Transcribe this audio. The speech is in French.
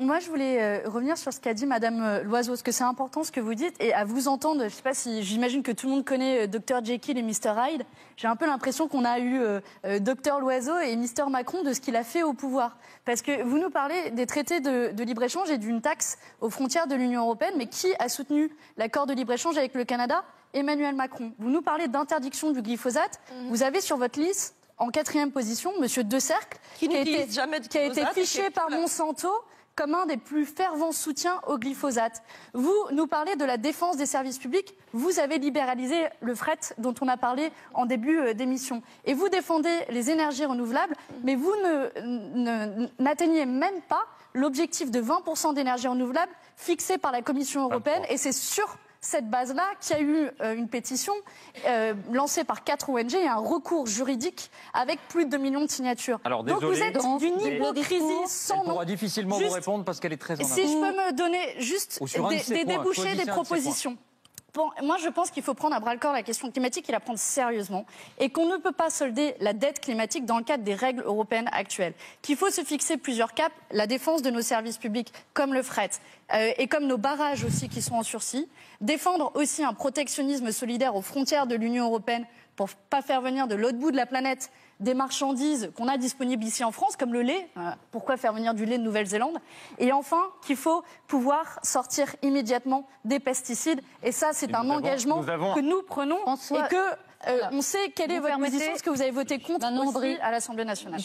moi, je voulais revenir sur ce qu'a dit Madame Loiseau, parce que c'est important ce que vous dites, et à vous entendre, je ne sais pas si, j'imagine que tout le monde connaît Dr Jekyll et Mr Hyde. J'ai un peu l'impression qu'on a eu Dr Loiseau et Mr Macron de ce qu'il a fait au pouvoir. Parce que vous nous parlez des traités de libre-échange et d'une taxe aux frontières de l'Union européenne, mais qui a soutenu l'accord de libre-échange avec le Canada? Emmanuel Macron. Vous nous parlez d'interdiction du glyphosate. Vous avez sur votre liste, en 4e position, Monsieur De Cercle, qui a été fiché par Monsanto comme un des plus fervents soutiens au glyphosate. Vous nous parlez de la défense des services publics. Vous avez libéralisé le fret dont on a parlé en début d'émission. Et vous défendez les énergies renouvelables, mais vous n'atteignez même pas l'objectif de 20% d'énergie renouvelable fixé par la Commission européenne. Et c'est sur cette base-là qu'il y a eu une pétition lancée par 4 ONG et un recours juridique avec plus de 2 millions de signatures. Alors, donc vous êtes d'une hypocrisie sans nom. Elle pourra difficilement vous répondre parce qu'elle est très en avance. Si je peux me donner juste des débouchés, des propositions. Bon, moi, je pense qu'il faut prendre à bras-le-corps la question climatique et la prendre sérieusement, et qu'on ne peut pas solder la dette climatique dans le cadre des règles européennes actuelles. Qu'il faut se fixer plusieurs caps, la défense de nos services publics, comme le fret, et comme nos barrages aussi qui sont en sursis. Défendre aussi un protectionnisme solidaire aux frontières de l'Union européenne pour ne pas faire venir de l'autre bout de la planète des marchandises qu'on a disponibles ici en France, comme le lait. Pourquoi faire venir du lait de Nouvelle-Zélande? Et enfin, qu'il faut pouvoir sortir immédiatement des pesticides. Et ça, c'est un engagement que nous prenons et que on sait quelle est votre position, parce que vous avez voté contre aussi à l'Assemblée nationale.